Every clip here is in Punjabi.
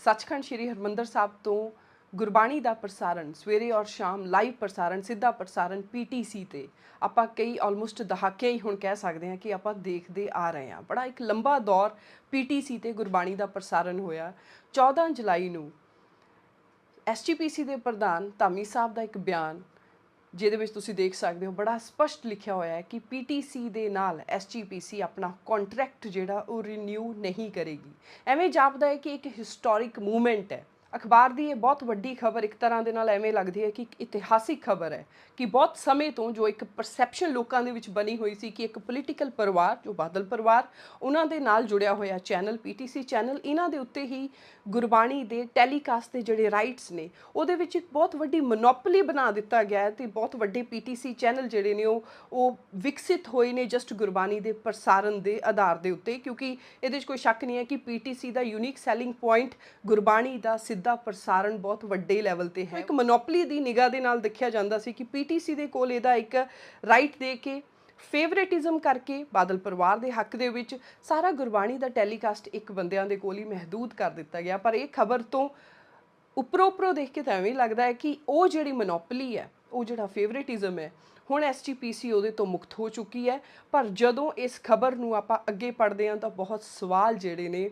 सचखंड श्री हरमंदर साहब तो गुरबाणी का प्रसारण सवेरे और शाम लाइव प्रसारण सीधा प्रसारण PTC ते ਆਪਾਂ कई ऑलमोस्ट दहाके ही हुण कह सकते हैं कि आप देखते आ रहे हैं। बड़ा एक लंबा दौर PTC ते गुरबाणी का प्रसारण होया। 14 जुलाई ਨੂੰ SGPC ਦੇ ਪ੍ਰਧਾਨ ਧਾਮੀ ਸਾਹਿਬ ਦਾ ਇੱਕ ਬਿਆਨ ਜਿਹਦੇ ਵਿੱਚ ਤੁਸੀਂ ਦੇਖ ਸਕਦੇ ਹੋ ਬੜਾ ਸਪਸ਼ਟ ਲਿਖਿਆ ਹੋਇਆ ਹੈ ਕਿ PTC ਦੇ ਨਾਲ SGPC ਆਪਣਾ ਕੰਟਰੈਕਟ ਜਿਹੜਾ ਉਹ ਰੀਨਿਊ ਨਹੀਂ ਕਰੇਗੀ। ਐਵੇਂ ਜਾਪਦਾ ਹੈ ਕਿ ਇੱਕ ਹਿਸਟੋਰਿਕ ਮੂਵਮੈਂਟ ਹੈ। ਅਖਬਾਰ ਦੀ ਇਹ ਬਹੁਤ ਵੱਡੀ ਖਬਰ ਇੱਕ ਤਰ੍ਹਾਂ ਦੇ ਨਾਲ ਐਵੇਂ ਲੱਗਦੀ ਹੈ ਕਿ ਇੱਕ ਇਤਿਹਾਸਿਕ ਖਬਰ ਹੈ ਕਿ ਬਹੁਤ ਸਮੇਂ ਤੋਂ ਜੋ ਇੱਕ ਪਰਸੈਪਸ਼ਨ ਲੋਕਾਂ ਦੇ ਵਿੱਚ ਬਣੀ ਹੋਈ ਸੀ ਕਿ ਇੱਕ ਪੋਲੀਟੀਕਲ ਪਰਿਵਾਰ ਜੋ ਬਾਦਲ ਪਰਿਵਾਰ ਉਹਨਾਂ ਦੇ ਨਾਲ ਜੁੜਿਆ ਹੋਇਆ ਚੈਨਲ PTC ਚੈਨਲ ਇਹਨਾਂ ਦੇ ਉੱਤੇ ਹੀ ਗੁਰਬਾਣੀ ਦੇ ਟੈਲੀਕਾਸਟ ਦੇ ਜਿਹੜੇ ਰਾਈਟਸ ਨੇ ਉਹਦੇ ਵਿੱਚ ਇੱਕ ਬਹੁਤ ਵੱਡੀ ਮੋਨੋਪੋਲੀ ਬਣਾ ਦਿੱਤਾ ਗਿਆ ਹੈ ਤੇ ਬਹੁਤ ਵੱਡੇ PTC ਚੈਨਲ ਜਿਹੜੇ ਨੇ ਉਹ ਵਿਕਸਿਤ ਹੋਏ ਨੇ ਜਸਟ ਗੁਰਬਾਣੀ ਦੇ ਪ੍ਰਸਾਰਨ ਦੇ ਆਧਾਰ ਦੇ ਉੱਤੇ ਕਿਉਂਕਿ ਇਹਦੇ ਵਿੱਚ ਕੋਈ ਸ਼ੱਕ ਨਹੀਂ ਹੈ ਕਿ PTC ਦਾ ਯੂਨੀਕ ਸੈਲਿੰਗ ਪੁਆਇੰਟ ਗੁਰਬਾਣੀ ਦਾ ਸਿੱਧਾ ਪ੍ਰਸਾਰਨ ਬਹੁਤ ਵੱਡੇ ਲੈਵਲ ਤੇ ਹੈ। ਇੱਕ ਮੋਨੋਪੋਲੀ ਦੀ ਨਿਗਾਹ ਦੇ ਨਾਲ ਦੇਖਿਆ ਜਾਂਦਾ ਸੀ ਕਿ PTC ਦੇ ਕੋਲ ਇਹਦਾ ਇੱਕ ਰਾਈਟ ਦੇ ਕੇ ਫੇਵਰੇਟਿਜ਼ਮ ਕਰਕੇ ਬਾਦਲ ਪਰਿਵਾਰ ਦੇ ਹੱਕ ਦੇ ਵਿੱਚ ਸਾਰਾ ਗੁਰਬਾਣੀ ਦਾ ਟੈਲੀਕਾਸਟ ਇੱਕ ਬੰਦਿਆਂ ਦੇ ਕੋਲ ਹੀ ਮਹਿਦੂਦ ਕਰ ਦਿੱਤਾ ਗਿਆ। ਪਰ ਇਹ ਖਬਰ ਤੋਂ ਉੱਪਰੋਂ ਦੇਖ ਕੇ ਤਾਂ ਐਵੇਂ ਲੱਗਦਾ ਹੈ ਕਿ ਉਹ ਜਿਹੜੀ ਮੋਨੋਪੋਲੀ ਹੈ ਉਹ ਜਿਹੜਾ ਫੇਵਰੇਟਿਜ਼ਮ ਹੈ ਹੁਣ SGPC ਉਹਦੇ ਤੋਂ ਮੁਕਤ ਹੋ ਚੁੱਕੀ ਹੈ। ਪਰ ਜਦੋਂ ਇਸ ਖਬਰ ਨੂੰ ਆਪਾਂ ਅੱਗੇ ਪੜ੍ਹਦੇ ਹਾਂ ਤਾਂ ਬਹੁਤ ਸਵਾਲ ਜਿਹੜੇ ਨੇ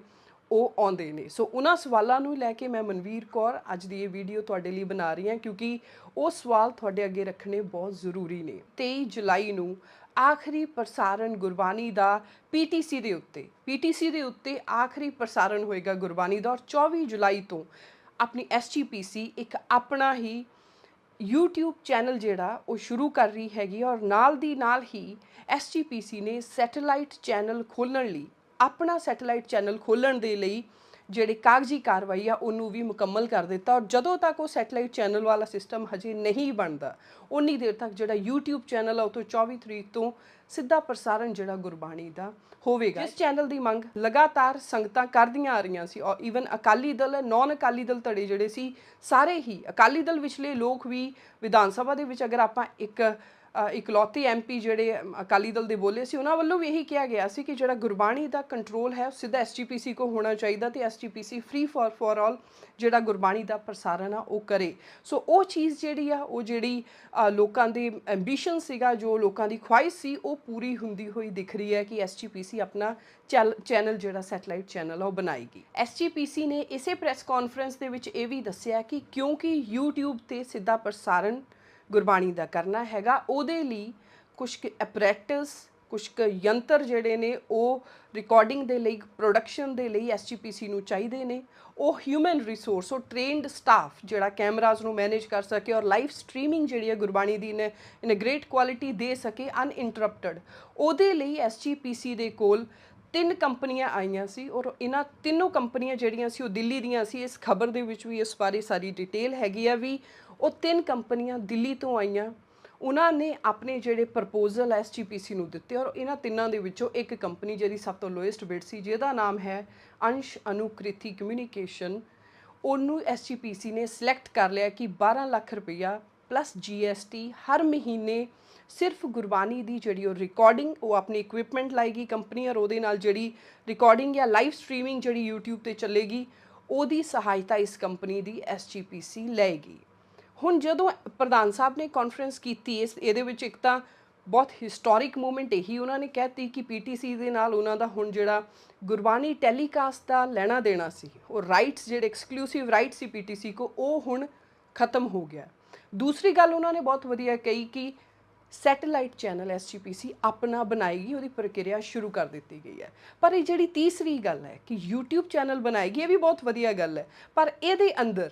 ਉਹ ਆਉਂਦੇ ਨੇ। ਸੋ ਉਹਨਾਂ ਸਵਾਲਾਂ ਨੂੰ ਲੈ ਕੇ ਮੈਂ ਮਨਵੀਰ ਕੌਰ ਅੱਜ ਦੀ ਇਹ ਵੀਡੀਓ ਤੁਹਾਡੇ ਲਈ ਬਣਾ ਰਹੀ ਹਾਂ ਕਿਉਂਕਿ ਉਹ ਸਵਾਲ ਤੁਹਾਡੇ ਅੱਗੇ ਰੱਖਣੇ ਬਹੁਤ ਜ਼ਰੂਰੀ ਨੇ। 23 ਜੁਲਾਈ ਨੂੰ ਆਖਰੀ ਪ੍ਰਸਾरण ਗੁਰਬਾਣੀ ਦਾ PTC ਦੇ ਉੱਤੇ ਆਖਰੀ ਪ੍ਰਸਾरण ਹੋਏਗਾ ਗੁਰਬਾਣੀ ਦਾ। ਔਰ 24 ਜੁਲਾਈ ਤੋਂ ਆਪਣੀ SGPC ਇੱਕ ਆਪਣਾ ਹੀ YouTube ਚੈਨਲ ਜਿਹੜਾ ਉਹ ਸ਼ੁਰੂ ਕਰ ਰਹੀ ਹੈਗੀ ਔਰ ਨਾਲ ਦੀ ਨਾਲ ਹੀ SGPC ਨੇ ਸੈਟੇਲਾਈਟ ਚੈਨਲ ਖੋਲ੍ਹਣ ਲਈ ਆਪਣਾ ਸੈਟੇਲਾਈਟ ਚੈਨਲ ਖੋਲ੍ਹਣ ਦੇ ਲਈ ਜਿਹੜੀ ਕਾਗਜ਼ੀ ਕਾਰਵਾਈ ਆ ਉਹਨੂੰ ਵੀ ਮੁਕੰਮਲ ਕਰ ਦਿੱਤਾ। ਔਰ ਜਦੋਂ ਤੱਕ ਉਹ ਸੈਟੇਲਾਈਟ ਚੈਨਲ ਵਾਲਾ ਸਿਸਟਮ ਹਜੇ ਨਹੀਂ ਬਣਦਾ ਉਨੀ ਦੇਰ ਤੱਕ ਜਿਹੜਾ YouTube ਚੈਨਲ ਆ ਉਹ ਤੋਂ 24 ਤਰੀਕ ਤੋਂ ਸਿੱਧਾ ਪ੍ਰਸਾरण ਜਿਹੜਾ ਗੁਰਬਾਣੀ ਦਾ ਹੋਵੇਗਾ। ਇਸ ਚੈਨਲ ਦੀ ਮੰਗ ਲਗਾਤਾਰ ਸੰਗਤਾਂ ਕਰਦੀਆਂ ਆ ਰਹੀਆਂ ਸੀ ਔਰ ਈਵਨ ਅਕਾਲੀ ਦਲ ਨੌਨ ਅਕਾਲੀ ਦਲ ਧੜੇ ਜਿਹੜੇ ਸੀ ਸਾਰੇ ਹੀ ਅਕਾਲੀ ਦਲ ਵਿਚਲੇ ਲੋਕ ਵੀ ਵਿਧਾਨ ਸਭਾ ਦੇ ਵਿੱਚ ਅਗਰ ਆਪਾਂ ਇਕਲੌਤੇ MP ਜਿਹੜੇ ਅਕਾਲੀ ਦਲ ਦੇ ਬੋਲੇ ਸੀ ਉਹਨਾਂ ਵੱਲੋਂ ਵੀ ਇਹੀ ਕਿਹਾ ਗਿਆ ਸੀ ਕਿ ਜਿਹੜਾ ਗੁਰਬਾਣੀ ਦਾ ਕੰਟਰੋਲ ਹੈ ਉਹ ਸਿੱਧਾ SGPC ਕੋ ਹੋਣਾ ਚਾਹੀਦਾ ਤੇ SGPC ਫ੍ਰੀ ਫॉर ਆਲ ਜਿਹੜਾ ਗੁਰਬਾਣੀ ਦਾ ਪ੍ਰਸਾਰਨ ਆ ਉਹ ਕਰੇ। ਸੋ ਉਹ ਚੀਜ਼ ਜਿਹੜੀ ਆ ਉਹ ਜਿਹੜੀ ਲੋਕਾਂ ਦੇ ਐਂਬੀਸ਼ਨ ਸੀਗਾ ਜੋ ਲੋਕਾਂ ਦੀ ਖੁਆਇਸ਼ ਸੀ ਉਹ ਪੂਰੀ ਹੁੰਦੀ ਹੋਈ ਦਿਖ ਰਹੀ ਹੈ ਕਿ SGPC ਆਪਣਾ ਚੈਨਲ ਜਿਹੜਾ ਸੈਟੇਲਾਈਟ ਚੈਨਲ ਆ ਉਹ ਬਣਾਏਗੀ। SGPC ਨੇ ਇਸੇ ਪ੍ਰੈਸ ਕਾਨਫਰੰਸ ਦੇ ਵਿੱਚ ਇਹ ਵੀ ਦੱਸਿਆ ਕਿ ਕਿਉਂਕਿ YouTube ਤੇ ਸਿੱਧਾ ਪ੍ਰਸਾरण ਗੁਰਬਾਣੀ ਦਾ ਕਰਨਾ ਹੈਗਾ ਉਹਦੇ ਲਈ ਕੁਝ ਐਪਰੈਟਸ ਕੁਝ ਯੰਤਰ ਜਿਹੜੇ ਨੇ ਉਹ ਰਿਕਾਰਡਿੰਗ ਦੇ ਲਈ ਪ੍ਰੋਡਕਸ਼ਨ ਦੇ ਲਈ SGPC ਨੂੰ ਚਾਹੀਦੇ ਨੇ। ਉਹ ਹਿਊਮਨ ਰਿਸੋਰਸ ਉਹ ਟ੍ਰੇਨਡ ਸਟਾਫ ਜਿਹੜਾ ਕੈਮਰਾਜ਼ ਨੂੰ ਮੈਨੇਜ ਕਰ ਸਕੇ ਔਰ ਲਾਈਵ ਸਟ੍ਰੀਮਿੰਗ ਜਿਹੜੀ ਹੈ ਗੁਰਬਾਣੀ ਦੀ ਇਨ ਗ੍ਰੇਟ ਕੁਆਲਿਟੀ ਦੇ ਸਕੇ ਅਨਇੰਟਰਪਟਡ। ਉਹਦੇ ਲਈ SGPC ਦੇ ਕੋਲ 3 ਕੰਪਨੀਆਂ ਆਈਆਂ ਸੀ ਔਰ ਇਹਨਾਂ ਤਿੰਨੋਂ ਕੰਪਨੀਆਂ ਜਿਹੜੀਆਂ ਸੀ ਉਹ ਦਿੱਲੀ ਦੀਆਂ ਸੀ। ਇਸ ਖਬਰ ਦੇ ਵਿੱਚ ਵੀ ਇਸ ਬਾਰੇ ਸਾਰੀ ਡਿਟੇਲ ਹੈਗੀ ਆ ਵੀ ਉਹ 3 ਕੰਪਨੀਆਂ ਦਿੱਲੀ ਤੋਂ ਆਈਆਂ। ਉਹਨਾਂ ਨੇ ਆਪਣੇ ਜਿਹੜੇ ਪ੍ਰਪੋਜ਼ਲ SGPC ਨੂੰ ਦਿੱਤੇ ਔਰ ਇਹਨਾਂ ਤਿੰਨਾਂ ਦੇ ਵਿੱਚੋਂ ਇੱਕ ਕੰਪਨੀ ਜਿਹੜੀ ਸਭ ਤੋਂ ਲੋਐਸਟ ਬਿਡ ਸੀ ਜਿਹਦਾ ਨਾਮ ਹੈ ਅੰਸ਼ ਅਨੁਕ੍ਰਿਤੀ ਕਮਿਊਨੀਕੇਸ਼ਨ ਉਹਨੂੰ SGPC ਨੇ ਸਿਲੈਕਟ ਕਰ ਲਿਆ ਕਿ 12 ਲੱਖ ਰੁਪਈਆ ਪਲੱਸ GST ਹਰ ਮਹੀਨੇ ਸਿਰਫ ਗੁਰਬਾਣੀ ਦੀ ਜਿਹੜੀ ਉਹ ਰਿਕਾਰਡਿੰਗ ਉਹ ਆਪਣੀ ਇਕਵਿਪਮੈਂਟ ਲਾਏਗੀ ਕੰਪਨੀ ਔਰ ਉਹਦੇ ਨਾਲ ਜਿਹੜੀ ਰਿਕਾਰਡਿੰਗ ਜਾਂ ਲਾਈਵ ਸਟ੍ਰੀਮਿੰਗ ਜਿਹੜੀ YouTube ਤੇ ਚੱਲੇਗੀ ਉਹਦੀ ਸਹਾਇਤਾ ਇਸ ਕੰਪਨੀ ਦੀ SGPC ਲਏਗੀ। ਹੁਣ ਜਦੋਂ ਪ੍ਰਧਾਨ ਸਾਹਿਬ ਨੇ ਕਾਨਫਰੰਸ ਕੀਤੀ ਇਹਦੇ ਵਿੱਚ ਇੱਕ ਤਾਂ ਬਹੁਤ ਹਿਸਟੋਰਿਕ ਮੂਵਮੈਂਟ ਇਹੀ ਉਹਨਾਂ ਨੇ ਕਹਿਤੀ ਕਿ PTC ਦੇ ਨਾਲ ਉਹਨਾਂ ਦਾ ਹੁਣ ਜਿਹੜਾ ਗੁਰਬਾਣੀ ਟੈਲੀਕਾਸਟ ਦਾ ਲੈਣਾ ਦੇਣਾ ਸੀ ਉਹ ਰਾਈਟਸ ਜਿਹੜੇ ਐਕਸਕਲੂਸਿਵ ਰਾਈਟ ਸੀ PTC ਕੋ ਉਹ ਹੁਣ ਖਤਮ ਹੋ ਗਿਆ। ਦੂਸਰੀ ਗੱਲ ਉਹਨਾਂ ਨੇ ਬਹੁਤ ਵਧੀਆ ਕਹੀ ਕਿ ਸੈਟੇਲਾਈਟ ਚੈਨਲ SGPC ਆਪਣਾ ਬਣਾਏਗੀ ਉਹਦੀ ਪ੍ਰਕਿਰਿਆ ਸ਼ੁਰੂ ਕਰ ਦਿੱਤੀ ਗਈ ਹੈ। ਪਰ ਇਹ ਜਿਹੜੀ ਤੀਸਰੀ ਗੱਲ ਹੈ ਕਿ YouTube ਚੈਨਲ ਬਣਾਏਗੀ ਇਹ ਵੀ ਬਹੁਤ ਵਧੀਆ ਗੱਲ ਹੈ। ਪਰ ਇਹਦੇ ਅੰਦਰ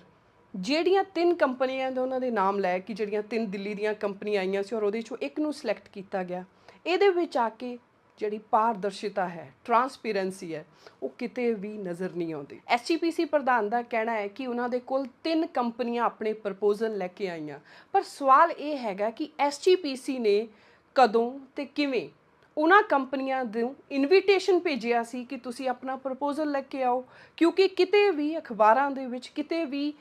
ਜਿਹੜੀਆਂ 3 ਕੰਪਨੀਆਂ ਦੇ ਉਹਨਾਂ ਦੇ ਨਾਮ ਲੈ ਕੇ ਜਿਹੜੀਆਂ 3 ਦਿੱਲੀ ਦੀਆਂ ਕੰਪਨੀਆਂ ਆਈਆਂ ਸੀ ਔਰ ਉਹਦੇ 'ਚੋਂ ਇੱਕ ਨੂੰ ਸਿਲੈਕਟ ਕੀਤਾ ਗਿਆ ਇਹਦੇ ਵਿੱਚ ਆ ਕੇ ਜਿਹੜੀ ਪਾਰਦਰਸ਼ਿਤਾ ਹੈ ਟਰਾਂਸਪੇਰੈਂਸੀ ਹੈ ਉਹ ਕਿਤੇ ਵੀ ਨਜ਼ਰ ਨਹੀਂ ਆਉਂਦੀ। SGPC ਪ੍ਰਧਾਨ ਦਾ ਕਹਿਣਾ ਹੈ ਕਿ ਉਹਨਾਂ ਦੇ ਕੋਲ 3 ਕੰਪਨੀਆਂ ਆਪਣੇ ਪ੍ਰਪੋਜ਼ਲ ਲੈ ਕੇ ਆਈਆਂ ਪਰ ਸਵਾਲ ਇਹ ਹੈਗਾ ਕਿ SGPC ਨੇ ਕਦੋਂ ਤੇ ਕਿਵੇਂ ਉਹਨਾਂ ਕੰਪਨੀਆਂ ਨੂੰ ਇਨਵੀਟੇਸ਼ਨ ਭੇਜਿਆ ਸੀ ਕਿ ਤੁਸੀਂ ਆਪਣਾ ਪ੍ਰਪੋਜ਼ਲ ਲੈ ਕੇ ਆਓ ਕਿਉਂਕਿ ਕਿਤੇ ਵੀ ਅਖਬਾਰਾਂ ਦੇ ਵਿੱਚ ਕਿਤੇ ਵੀ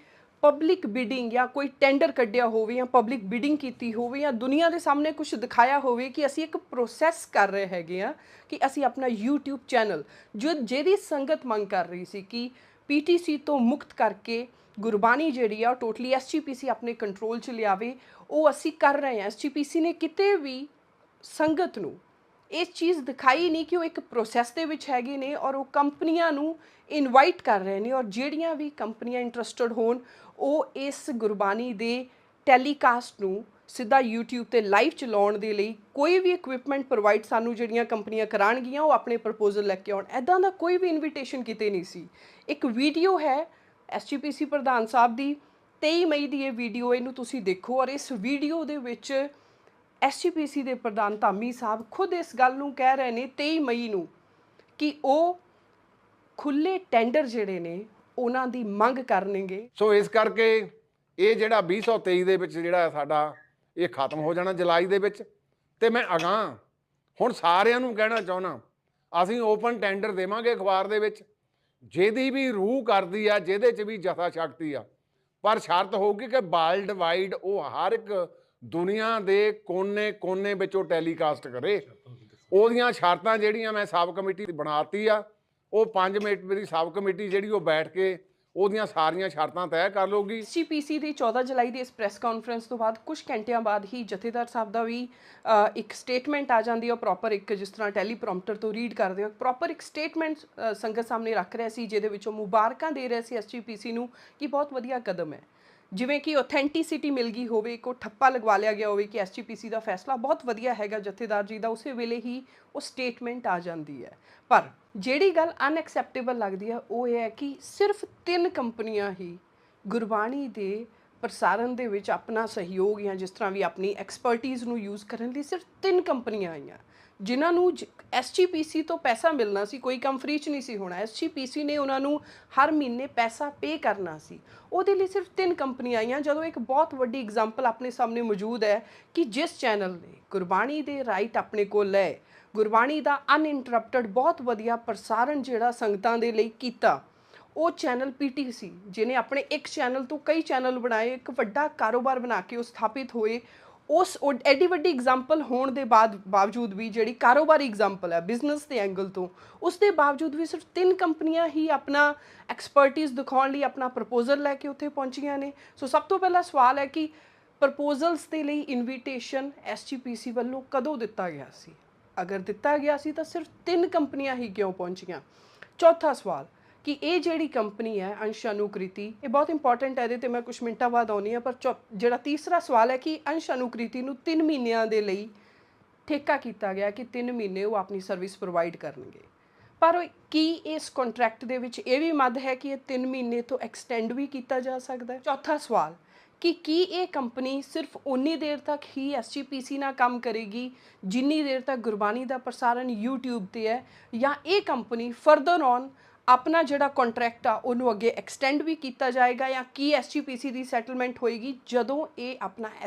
ਪਬਲਿਕ ਬਿਡਿੰਗ ਜਾਂ ਕੋਈ ਟੈਂਡਰ ਕੱਢਿਆ ਹੋਵੇ ਜਾਂ ਪਬਲਿਕ ਬਿਡਿੰਗ ਕੀਤੀ ਹੋਵੇ ਜਾਂ ਦੁਨੀਆ ਦੇ ਸਾਹਮਣੇ ਕੁਝ ਦਿਖਾਇਆ ਹੋਵੇ ਕਿ ਅਸੀਂ ਇੱਕ ਪ੍ਰੋਸੈਸ ਕਰ ਰਹੇ ਹੈਗੇ ਆ ਕਿ ਅਸੀਂ ਆਪਣਾ YouTube ਚੈਨਲ ਜਿਹਦੀ ਸੰਗਤ ਮੰਗ ਕਰ ਰਹੀ ਸੀ ਕਿ ਪੀਟੀਸੀ ਤੋਂ ਮੁਕਤ ਕਰਕੇ ਗੁਰਬਾਣੀ ਜਿਹੜੀ ਆ ਉਹ ਟੋਟਲੀ ਐਸਜੀਪੀਸੀ ਆਪਣੇ ਕੰਟਰੋਲ 'ਚ ਲਿਆਵੇ, ਉਹ ਅਸੀਂ ਕਰ ਰਹੇ ਹਾਂ। ਐਸਜੀਪੀਸੀ ਨੇ ਕਿਤੇ ਵੀ ਸੰਗਤ ਨੂੰ ਇਹ ਚੀਜ਼ ਦਿਖਾਈ ਨਹੀਂ ਕਿ ਉਹ ਇੱਕ ਪ੍ਰੋਸੈਸ ਦੇ ਵਿੱਚ ਹੈਗੇ ਨੇ ਔਰ ਉਹ ਕੰਪਨੀਆਂ ਨੂੰ ਇਨਵਾਈਟ ਕਰ ਰਹੇ ਨੇ, ਔਰ ਜਿਹੜੀਆਂ ਵੀ ਕੰਪਨੀਆਂ ਇੰਟਰਸਟਡ ਹੋਣ ਉਹ ਇਸ ਗੁਰਬਾਣੀ ਦੇ ਟੈਲੀਕਾਸਟ ਨੂੰ ਸਿੱਧਾ YouTube ਤੇ ਲਾਈਵ ਚਲਾਉਣ ਦੇ ਲਈ ਕੋਈ ਵੀ ਇਕਵਿਪਮੈਂਟ ਪ੍ਰੋਵਾਈਡ ਸਾਨੂੰ ਜਿਹੜੀਆਂ ਕੰਪਨੀਆਂ ਕਰਾਉਣਗੀਆਂ ਉਹ ਆਪਣੇ ਪ੍ਰਪੋਜ਼ਲ ਲੈ ਕੇ ਆਉਣ। ਇੱਦਾਂ ਦਾ ਕੋਈ ਵੀ ਇਨਵੀਟੇਸ਼ਨ ਕਿਤੇ ਨਹੀਂ ਸੀ। ਇੱਕ ਵੀਡੀਓ ਹੈ ਐਸਜੀਪੀਸੀ ਪ੍ਰਧਾਨ ਸਾਹਿਬ ਦੀ, 23 ਮਈ ਦੀ ਇਹ ਵੀਡੀਓ, ਇਹਨੂੰ ਤੁਸੀਂ ਦੇਖੋ। ਔਰ ਇਸ ਵੀਡੀਓ ਦੇ ਵਿੱਚ ਐਸਜੀਪੀਸੀ ਦੇ ਪ੍ਰਧਾਨ ਧਾਮੀ ਸਾਹਿਬ ਖੁਦ ਇਸ ਗੱਲ ਨੂੰ ਕਹਿ ਰਹੇ ਨੇ 23 ਮਈ ਨੂੰ ਕਿ ਉਹ ਖੁੱਲੇ ਟੈਂਡਰ ਜਿਹੜੇ ਨੇ ਉਹਨਾਂ ਦੀ ਮੰਗ ਕਰਨਗੇ। ਸੋ ਇਸ ਕਰਕੇ ਇਹ ਜਿਹੜਾ 2023 ਦੇ ਵਿੱਚ ਜਿਹੜਾ ਸਾਡਾ ਇਹ ਖਤਮ ਹੋ ਜਾਣਾ ਜੁਲਾਈ ਦੇ ਵਿੱਚ। ਤੇ ਮੈਂ ਅਗਾਂਹ ਹੁਣ ਸਾਰਿਆਂ ਨੂੰ ਕਹਿਣਾ ਚਾਹੁੰਦਾ, ਅਸੀਂ ਓਪਨ ਟੈਂਡਰ ਦੇਵਾਂਗੇ ਅਖਬਾਰ ਦੇ ਵਿੱਚ, ਜਿਹਦੀ ਵੀ ਰੂਹ ਕਰਦੀ ਆ, ਜਿਹਦੇ 'ਚ ਵੀ ਜਥਾ ਸ਼ਕਤੀ ਆ, ਪਰ ਸ਼ਰਤ ਹੋਊਗੀ ਕਿ ਵਰਲਡ ਵਾਈਡ ਉਹ ਹਰ ਇੱਕ ਦੁਨੀਆ ਦੇ ਕੋਨੇ ਵਿੱਚ ਉਹ ਟੈਲੀਕਾਸਟ ਕਰੇ। ਉਹਦੀਆਂ ਸ਼ਰਤਾਂ ਜਿਹੜੀਆਂ ਮੈਂ ਸਬ ਕਮੇਟੀ ਬਣਾਤੀ ਆ, ਉਹ 5 ਮੈਂਬਰੀ ਦੀ ਸਬ ਕਮੇਟੀ ਜਿਹੜੀ ਉਹ ਬੈਠ ਕੇ ਉਹਦੀਆਂ ਸਾਰੀਆਂ ਸ਼ਰਤਾਂ ਤੈਅ ਕਰ ਲਊਗੀ। ਐਸਜੀਪੀਸੀ ਦੀ 14 ਜੁਲਾਈ ਦੀ ਇਸ ਪ੍ਰੈਸ ਕਾਨਫਰੰਸ ਤੋਂ ਬਾਅਦ ਕੁਝ ਘੰਟਿਆਂ ਬਾਅਦ ਹੀ ਜਥੇਦਾਰ ਸਾਹਿਬ ਦਾ ਵੀ ਇੱਕ ਸਟੇਟਮੈਂਟ ਆ ਜਾਂਦੀ ਹੈ। ਪ੍ਰੋਪਰ ਇੱਕ ਜਿਸ ਤਰ੍ਹਾਂ ਟੈਲੀਪ੍ਰੋਮਪਟਰ ਤੋਂ ਰੀਡ ਕਰਦੇ ਹੋ, ਪ੍ਰੋਪਰ ਇੱਕ ਸਟੇਟਮੈਂਟ ਸੰਗਤ ਸਾਹਮਣੇ ਰੱਖ ਰਿਹਾ ਸੀ, ਜਿਹਦੇ ਵਿੱਚੋਂ ਮੁਬਾਰਕਾਂ ਦੇ ਰਿਹਾ ਸੀ ਐਸਜੀਪੀਸੀ ਨੂੰ ਕਿ ਬਹੁਤ ਵਧੀਆ ਕਦਮ ਹੈ। ਜਿਵੇਂ ਕਿ ਆਥੈਂਟਿਸਿਟੀ ਮਿਲ ਗਈ ਹੋਵੇ, ਕੋ ਠੱਪਾ ਲਗਵਾ ਲਿਆ ਗਿਆ ਹੋਵੇ ਕਿ ਐਸਜੀਪੀਸੀ ਦਾ ਫੈਸਲਾ ਬਹੁਤ ਵਧੀਆ ਹੈਗਾ ਜਥੇਦਾਰ ਜੀ ਦਾ, ਉਸੇ ਵੇਲੇ ਹੀ ਉਹ ਸਟੇਟਮੈਂਟ ਆ ਜਾਂਦੀ ਹੈ। ਪਰ ਜਿਹੜੀ ਗੱਲ ਅਨਐਕਸੈਪਟੇਬਲ ਲੱਗਦੀ ਹੈ ਉਹ ਇਹ ਹੈ ਕਿ ਸਿਰਫ 3 ਕੰਪਨੀਆਂ ਹੀ ਗੁਰਬਾਣੀ ਦੇ ਪ੍ਰਸਾਰਨ ਦੇ ਵਿੱਚ ਆਪਣਾ ਸਹਿਯੋਗ ਜਾਂ ਜਿਸ ਤਰ੍ਹਾਂ ਵੀ ਆਪਣੀ ਐਕਸਪਰਟੀਜ਼ ਨੂੰ ਯੂਜ਼ ਕਰਨ ਲਈ ਸਿਰਫ 3 ਕੰਪਨੀਆਂ ਆਈਆਂ, ਜਿਨ੍ਹਾਂ ਨੂੰ ਐਸਜੀਪੀਸੀ ਤੋਂ ਪੈਸਾ ਮਿਲਣਾ ਸੀ। ਕੋਈ ਕੰਮ ਫ੍ਰੀ 'ਚ ਨਹੀਂ ਸੀ ਹੋਣਾ, ਐਸਜੀਪੀਸੀ ਨੇ ਉਹਨਾਂ ਨੂੰ ਹਰ ਮਹੀਨੇ ਪੈਸਾ ਪੇ ਕਰਨਾ ਸੀ। ਉਹਦੇ ਲਈ ਸਿਰਫ 3 ਕੰਪਨੀਆਂ ਆਈਆਂ, ਜਦੋਂ ਇੱਕ ਬਹੁਤ ਵੱਡੀ ਐਗਜ਼ਾਮਪਲ ਆਪਣੇ ਸਾਹਮਣੇ ਮੌਜੂਦ ਹੈ ਕਿ ਜਿਸ ਚੈਨਲ ਨੇ ਗੁਰਬਾਣੀ ਦੇ ਰਾਈਟ ਆਪਣੇ ਕੋਲ ਲਏ, ਗੁਰਬਾਣੀ ਦਾ ਅਨਇੰਟਰਪਟਡ ਬਹੁਤ ਵਧੀਆ ਪ੍ਰਸਾਰਣ ਜਿਹੜਾ ਸੰਗਤਾਂ ਦੇ ਲਈ ਕੀਤਾ, ਉਹ ਚੈਨਲ ਪੀਟੀਸੀ, ਜਿਹਨੇ ਆਪਣੇ ਇੱਕ ਚੈਨਲ ਤੋਂ ਕਈ ਚੈਨਲ ਬਣਾਏ, ਇੱਕ ਵੱਡਾ ਕਾਰੋਬਾਰ ਬਣਾ ਕੇ ਉਹ ਸਥਾਪਿਤ ਹੋਏ। ਉਸ ਐਡੀ ਵੱਡੀ ਐਗਜ਼ਾਮਪਲ ਹੋਣ ਦੇ ਬਾਵਜੂਦ ਵੀ, ਜਿਹੜੀ ਕਾਰੋਬਾਰੀ ਐਗਜ਼ਾਮਪਲ ਹੈ ਬਿਜ਼ਨਸ ਦੇ ਐਂਗਲ ਤੋਂ, ਉਸ ਦੇ ਬਾਵਜੂਦ ਵੀ ਸਿਰਫ 3 ਕੰਪਨੀਆਂ ਹੀ ਆਪਣਾ ਐਕਸਪਰਟੀਜ਼ ਦਿਖਾਉਣ ਲਈ ਆਪਣਾ ਪ੍ਰਪੋਜ਼ਲ ਲੈ ਕੇ ਉੱਥੇ ਪਹੁੰਚੀਆਂ ਨੇ। ਸੋ ਸਭ ਤੋਂ ਪਹਿਲਾ ਸਵਾਲ ਹੈ ਕਿ ਪ੍ਰਪੋਜ਼ਲਸ ਦੇ ਲਈ ਇਨਵੀਟੇਸ਼ਨ ਐਸਜੀਪੀਸੀ ਵੱਲੋਂ ਕਦੋਂ ਦਿੱਤਾ ਗਿਆ ਸੀ? ਅਗਰ ਦਿੱਤਾ ਗਿਆ ਸੀ ਤਾਂ ਸਿਰਫ 3 ਕੰਪਨੀਆਂ ਹੀ ਕਿਉਂ ਪਹੁੰਚੀਆਂ? ਚੌਥਾ ਸਵਾਲ ਕਿ ਇਹ ਜਿਹੜੀ ਕੰਪਨੀ ਹੈ ਅੰਸ਼ ਅਨੁਕ੍ਰਿਤੀ, ਇਹ ਬਹੁਤ ਇੰਪੋਰਟੈਂਟ ਹੈ, ਇਹਦੇ ਤੇ ਮੈਂ ਕੁਝ ਮਿੰਟਾਂ ਬਾਅਦ ਆਉਣੀ ਆ। ਪਰ ਜਿਹੜਾ ਤੀਸਰਾ ਸਵਾਲ ਹੈ ਕਿ ਅੰਸ਼ ਅਨੁਕ੍ਰਿਤੀ ਨੂੰ 3 ਮਹੀਨਿਆਂ ਦੇ ਲਈ ਠੇਕਾ ਕੀਤਾ ਗਿਆ ਕਿ 3 ਮਹੀਨੇ ਉਹ ਆਪਣੀ ਸਰਵਿਸ ਪ੍ਰੋਵਾਈਡ ਕਰਨਗੇ। ਪਰ ਕੀ ਇਸ ਕੰਟਰੈਕਟ ਦੇ ਵਿੱਚ ਇਹ ਵੀ ਮੱਦ ਹੈ ਕਿ ਇਹ 3 ਮਹੀਨੇ ਤੋਂ ਐਕਸਟੈਂਡ ਵੀ ਕੀਤਾ ਜਾ ਸਕਦਾ ਹੈ? ਚੌਥਾ ਸਵਾਲ ਕਿ ਕੀ ਇਹ ਕੰਪਨੀ ਸਿਰਫ ਉਨੀ ਦੇਰ ਤੱਕ ਹੀ ਐਸਜੀਪੀਸੀ ਨਾਲ ਕੰਮ ਕਰੇਗੀ ਜਿੰਨੀ ਦੇਰ ਤੱਕ ਗੁਰਬਾਣੀ ਦਾ ਪ੍ਰਸਾਰਣ YouTube ਤੇ ਹੈ, ਜਾਂ ਇਹ ਕੰਪਨੀ ਫਰਦਰ ਔਨ ਆਪਣਾ ਜਿਹੜਾ ਕੰਟਰੈਕਟ ਆ ਉਹਨੂੰ ਅੱਗੇ ਐਕਸਟੈਂਡ ਵੀ ਕੀਤਾ ਜਾਏਗਾ, ਜਾਂ ਕੀ ਐਸਜੀਪੀਸੀ ਦੀ ਸੈਟਲਮੈਂਟ ਹੋਏਗੀ ਜਦੋਂ ਇਹ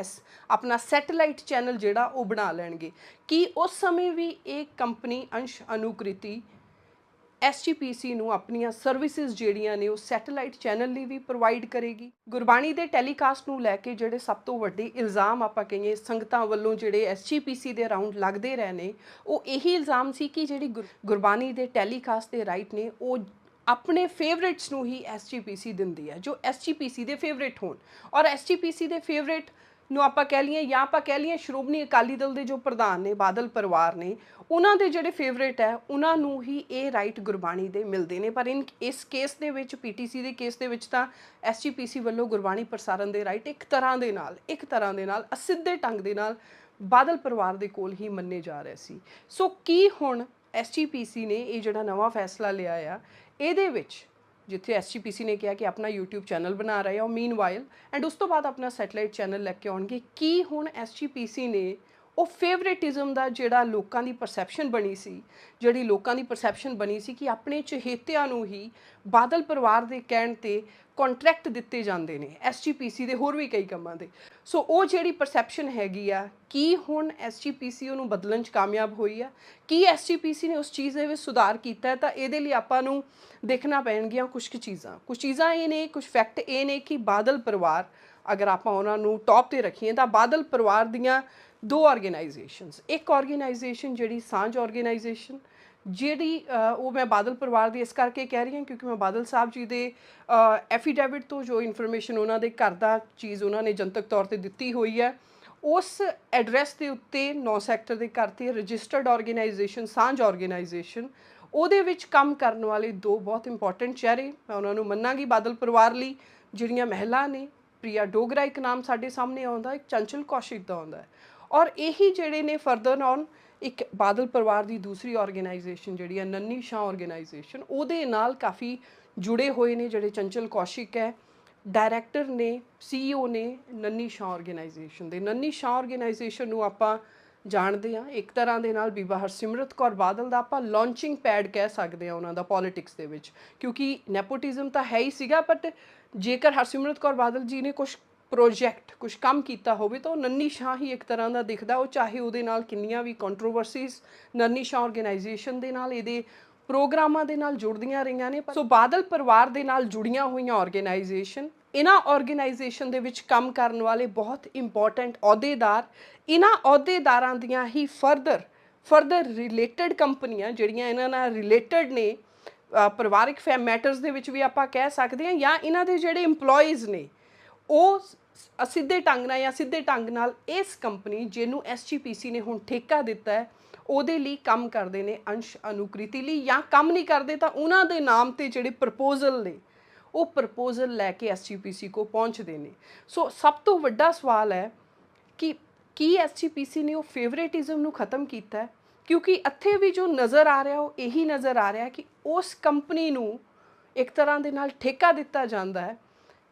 ਆਪਣਾ ਸੈਟੇਲਾਈਟ ਚੈਨਲ ਜਿਹੜਾ ਉਹ ਬਣਾ ਲੈਣਗੇ? ਕੀ ਉਸ ਸਮੇਂ ਵੀ ਇਹ ਕੰਪਨੀ ਅੰਸ਼ ਅਨੁਕ੍ਰਿਤੀ ਐਸਜੀਪੀਸੀ ਨੂੰ ਆਪਣੀਆਂ ਸਰਵਿਸਿਜ਼ ਜਿਹੜੀਆਂ ਨੇ ਉਹ ਸੈਟੇਲਾਈਟ ਚੈਨਲ ਲਈ ਵੀ ਪ੍ਰੋਵਾਈਡ ਕਰੇਗੀ? ਗੁਰਬਾਣੀ ਦੇ ਟੈਲੀਕਾਸਟ ਨੂੰ ਲੈ ਕੇ ਜਿਹੜੇ ਸਭ ਤੋਂ ਵੱਡੇ ਇਲਜ਼ਾਮ ਆਪਾਂ ਕਹੀਏ ਸੰਗਤਾਂ ਵੱਲੋਂ ਜਿਹੜੇ ਐਸਜੀਪੀਸੀ ਦੇ ਅਰਾਊਂਡ ਲੱਗਦੇ ਰਹੇ ਨੇ, ਉਹ ਇਹੀ ਇਲਜ਼ਾਮ ਸੀ ਕਿ ਜਿਹੜੀ ਗੁਰਬਾਣੀ ਦੇ ਟੈਲੀਕਾਸਟ ਦੇ ਰਾਈਟ ਨੇ ਉਹ ਆਪਣੇ ਫੇਵਰੇਟਸ ਨੂੰ ਹੀ ਐਸਜੀਪੀਸੀ ਦਿੰਦੀ ਹੈ, ਜੋ ਐਸਜੀਪੀਸੀ ਦੇ ਫੇਵਰੇਟ ਹੋਣ। ਔਰ ਐਸਜੀਪੀਸੀ ਦੇ ਫੇਵਰੇਟ ਨੂੰ ਆਪਾਂ ਕਹਿ ਲਈਏ ਜਾਂ ਆਪਾਂ ਕਹਿ ਲਈਏ ਸ਼੍ਰੋਮਣੀ ਅਕਾਲੀ ਦਲ ਦੇ ਜੋ ਪ੍ਰਧਾਨ ਨੇ, ਬਾਦਲ ਪਰਿਵਾਰ ਨੇ, ਉਹਨਾਂ ਦੇ ਜਿਹੜੇ ਫੇਵਰੇਟ ਹੈ ਉਹਨਾਂ ਨੂੰ ਹੀ ਇਹ ਰਾਈਟ ਗੁਰਬਾਣੀ ਦੇ ਮਿਲਦੇ ਨੇ। ਪਰ ਇਸ ਕੇਸ ਦੇ ਵਿੱਚ, ਪੀਟੀਸੀ ਦੇ ਕੇਸ ਦੇ ਵਿੱਚ ਤਾਂ ਐਸਜੀਪੀਸੀ ਵੱਲੋਂ ਗੁਰਬਾਣੀ ਪ੍ਰਸਾਰਣ ਦੇ ਰਾਈਟ ਇੱਕ ਤਰ੍ਹਾਂ ਦੇ ਨਾਲ ਅਸਿੱਧੇ ਢੰਗ ਦੇ ਨਾਲ ਬਾਦਲ ਪਰਿਵਾਰ ਦੇ ਕੋਲ ਹੀ ਮੰਨੇ ਜਾ ਰਹੇ ਸੀ। ਸੋ ਕੀ ਹੁਣ ਐਸਜੀਪੀਸੀ ਨੇ ਇਹ ਜਿਹੜਾ ਨਵਾਂ ਫੈਸਲਾ ਲਿਆ ਆ, ਇਹਦੇ ਵਿੱਚ ਜਿੱਥੇ ਐਸਜੀਪੀਸੀ ਨੇ ਕਿਹਾ ਕਿ ਆਪਣਾ YouTube ਚੈਨਲ ਬਣਾ ਰਹੇ ਆ ਉਹ ਮੀਨਵਾਈਲ, ਐਂਡ ਉਸ ਤੋਂ ਬਾਅਦ ਆਪਣਾ ਸੈਟੇਲਾਈਟ ਚੈਨਲ ਲੈ ਕੇ ਆਉਣਗੇ, ਕੀ ਹੁਣ ਐਸਜੀਪੀਸੀ ਨੇ ਉਹ ਫੇਵਰੇਟਿਜ਼ਮ ਦਾ ਜਿਹੜਾ ਲੋਕਾਂ ਦੀ ਪਰਸੈਪਸ਼ਨ ਬਣੀ ਸੀ, ਕਿ ਆਪਣੇ ਚਹੇਤਿਆਂ ਨੂੰ ਹੀ ਬਾਦਲ ਪਰਿਵਾਰ ਦੇ ਕਹਿਣ ਤੇ ਕੰਟਰੈਕਟ ਦਿੱਤੇ ਜਾਂਦੇ ਨੇ ਐਸਜੀਪੀਸੀ ਦੇ ਹੋਰ ਵੀ ਕਈ ਕੰਮਾਂ ਦੇ, ਸੋ ਉਹ ਜਿਹੜੀ ਪਰਸੈਪਸ਼ਨ ਹੈਗੀ ਆ, ਕੀ ਹੁਣ ਐਸਜੀਪੀਸੀ ਉਹਨੂੰ ਬਦਲਣ 'ਚ ਕਾਮਯਾਬ ਹੋਈ ਆ? ਕੀ ਐਸਜੀਪੀਸੀ ਨੇ ਉਸ ਚੀਜ਼ ਦੇ ਵਿੱਚ ਸੁਧਾਰ ਕੀਤਾ ਹੈ? ਤਾਂ ਇਹਦੇ ਲਈ ਆਪਾਂ ਨੂੰ ਦੇਖਣਾ ਪੈਣਗੀਆਂ ਕੁਝ ਚੀਜ਼ਾਂ ਇਹ ਨੇ, ਕੁਝ ਫੈਕਟ ਇਹ ਨੇ ਕਿ ਬਾਦਲ ਪਰਿਵਾਰ, ਅਗਰ ਆਪਾਂ ਉਹਨਾਂ ਨੂੰ ਟੌਪ ਤੇ ਰੱਖੀਏ ਤਾਂ ਬਾਦਲ ਪਰਿਵਾਰ ਦੀਆਂ 2 ਆਰਗੇਨਾਈਜੇਸ਼ਨਸ, ਇੱਕ ਆਰਗੇਨਾਈਜੇਸ਼ਨ ਜਿਹੜੀ ਸਾਂਝ ਆਰਗੇਨਾਈਜੇਸ਼ਨ ਜਿਹੜੀ ਉਹ ਮੈਂ ਬਾਦਲ ਪਰਿਵਾਰ ਦੀ ਇਸ ਕਰਕੇ ਕਹਿ ਰਹੀ ਹਾਂ ਕਿਉਂਕਿ ਮੈਂ ਬਾਦਲ ਸਾਹਿਬ ਜੀ ਦੇ ਐਫੀਡੇਵਿਟ ਤੋਂ ਜੋ ਇਨਫੋਰਮੇਸ਼ਨ ਉਹਨਾਂ ਦੇ ਘਰ ਦਾ ਚੀਜ਼ ਉਹਨਾਂ ਨੇ ਜਨਤਕ ਤੌਰ ਤੇ ਦਿੱਤੀ ਹੋਈ ਹੈ, ਉਸ ਐਡਰੈਸ ਦੇ ਉੱਤੇ 9 ਸੈਕਟਰ ਦੇ ਘਰ ਤੇ ਰਜਿਸਟਰਡ ਆਰਗੇਨਾਈਜੇਸ਼ਨ ਸਾਂਝ ਆਰਗੇਨਾਈਜੇਸ਼ਨ, ਉਹਦੇ ਵਿੱਚ ਕੰਮ ਕਰਨ ਵਾਲੇ ਦੋ ਬਹੁਤ ਇੰਪੋਰਟੈਂਟ ਚਿਹਰੇ ਮੈਂ ਉਹਨਾਂ ਨੂੰ ਮੰਨਾਂਗੀ ਬਾਦਲ ਪਰਿਵਾਰ ਲਈ, ਜਿਹੜੀਆਂ ਮਹਿਲਾ ਨੇ। ਪ੍ਰਿਆ ਡੋਗਰਾ ਇੱਕ ਨਾਮ ਸਾਡੇ ਸਾਹਮਣੇ ਆਉਂਦਾ, ਇੱਕ ਚੰਚਲ ਕੌਸ਼ਿਕ ਦਾ ਆਉਂਦਾ, ਔਰ ਇਹੀ ਜਿਹੜੇ ਨੇ ਫਰਦਰ ਔਨ ਇੱਕ ਬਾਦਲ ਪਰਿਵਾਰ ਦੀ ਦੂਸਰੀ ਆਰਗੇਨਾਈਜੇਸ਼ਨ ਜਿਹੜੀ ਹੈ ਨੰਨੀ ਸ਼ਾਹ ਆਰਗੇਨਾਈਜੇਸ਼ਨ, ਉਹਦੇ ਨਾਲ ਕਾਫੀ ਜੁੜੇ ਹੋਏ ਨੇ। ਜਿਹੜੇ ਚੰਚਲ ਕੌਸ਼ਿਕ ਹੈ ਡਾਇਰੈਕਟਰ ਨੇ, CEO ਨੇ ਨੰਨੀ ਸ਼ਾਹ ਆਰਗੇਨਾਈਜੇਸ਼ਨ ਦੇ। ਨੰਨੀ ਸ਼ਾਹ ਆਰਗੇਨਾਈਜੇਸ਼ਨ ਨੂੰ ਆਪਾਂ ਜਾਣਦੇ ਹਾਂ ਇੱਕ ਤਰ੍ਹਾਂ ਦੇ ਨਾਲ ਬੀਬਾ ਹਰਸਿਮਰਤ ਕੌਰ ਬਾਦਲ ਦਾ ਆਪਾਂ ਲਾਂਚਿੰਗ ਪੈਡ ਕਹਿ ਸਕਦੇ ਹਾਂ ਉਹਨਾਂ ਦਾ ਪੋਲੀਟਿਕਸ ਦੇ ਵਿੱਚ, ਕਿਉਂਕਿ ਨੈਪੋਟਿਜ਼ਮ ਤਾਂ ਹੈ ਹੀ ਸੀਗਾ, ਬਟ ਜੇਕਰ ਹਰਸਿਮਰਤ ਕੌਰ ਬਾਦਲ ਜੀ ਨੇ ਕੁਝ ਪ੍ਰੋਜੈਕਟ ਕੁਝ ਕੰਮ ਕੀਤਾ ਹੋਵੇ ਤਾਂ ਉਹ ਨੰਨੀ ਸ਼ਾਹ ਹੀ ਇੱਕ ਤਰ੍ਹਾਂ ਦਾ ਦਿਖਦਾ, ਉਹ ਚਾਹੇ ਉਹਦੇ ਨਾਲ ਕਿੰਨੀਆਂ ਵੀ ਕੰਟਰੋਵਰਸੀਜ਼ ਨੰਨੀ ਸ਼ਾਹ ਆਰਗੇਨਾਈਜੇਸ਼ਨ ਦੇ ਨਾਲ ਇਹਦੇ ਪ੍ਰੋਗਰਾਮਾਂ ਦੇ ਨਾਲ ਜੁੜਦੀਆਂ ਰਹੀਆਂ ਨੇ। ਸੋ ਬਾਦਲ ਪਰਿਵਾਰ ਦੇ ਨਾਲ ਜੁੜੀਆਂ ਹੋਈਆਂ ਆਰਗੇਨਾਈਜੇਸ਼ਨ, ਇਹਨਾਂ ਆਰਗੇਨਾਈਜੇਸ਼ਨ ਦੇ ਵਿੱਚ ਕੰਮ ਕਰਨ ਵਾਲੇ ਬਹੁਤ ਇੰਪੋਰਟੈਂਟ ਅਹੁਦੇਦਾਰ, ਇਹਨਾਂ ਅਹੁਦੇਦਾਰਾਂ ਦੀਆਂ ਹੀ ਫਰਦਰ ਰਿਲੇਟਡ ਕੰਪਨੀਆਂ ਜਿਹੜੀਆਂ ਇਹਨਾਂ ਨਾਲ ਰਿਲੇਟਡ ਨੇ, ਪਰਿਵਾਰਿਕ ਮੈਟਰਸ ਦੇ ਵਿੱਚ ਵੀ ਆਪਾਂ ਕਹਿ ਸਕਦੇ ਹਾਂ, ਜਾਂ ਇਹਨਾਂ ਦੇ ਜਿਹੜੇ EMPLOYEES ਨੇ ਉਹ ਅਸਿੱਧੇ ਢੰਗ ਨਾਲ ਜਾਂ ਸਿੱਧੇ ਢੰਗ ਨਾਲ ਇਸ ਕੰਪਨੀ ਜਿਹਨੂੰ SGPC ਨੇ ਹੁਣ ਠੇਕਾ ਦਿੱਤਾ ਹੈ ਉਹਦੇ ਲਈ ਕੰਮ ਕਰਦੇ ਨੇ, ਅੰਸ਼ ਅਨੁਕ੍ਰਿਤੀ ਲਈ, ਜਾਂ ਕੰਮ ਨਹੀਂ ਕਰਦੇ ਤਾਂ ਉਹਨਾਂ ਦੇ ਨਾਮ ਤੇ ਜਿਹੜੇ ਪ੍ਰਪੋਜ਼ਲ ਨੇ ਉਹ ਪ੍ਰਪੋਜ਼ਲ ਲੈ ਕੇ SGPC ਕੋ ਪਹੁੰਚਦੇ ਨੇ। ਸੋ ਸਭ ਤੋਂ ਵੱਡਾ ਸਵਾਲ ਹੈ ਕਿ ਕੀ SGPC ਨੇ ਉਹ ਫੇਵਰੇਟਿਜ਼ਮ ਨੂੰ ਖਤਮ ਕੀਤਾ ਹੈ, ਕਿਉਂਕਿ ਇੱਥੇ ਵੀ ਜੋ ਨਜ਼ਰ ਆ ਰਿਹਾ ਉਹ ਇਹੀ ਨਜ਼ਰ ਆ ਰਿਹਾ ਕਿ ਉਸ ਕੰਪਨੀ ਨੂੰ ਇੱਕ ਤਰ੍ਹਾਂ ਦੇ ਨਾਲ ਠੇਕਾ ਦਿੱਤਾ ਜਾਂਦਾ ਹੈ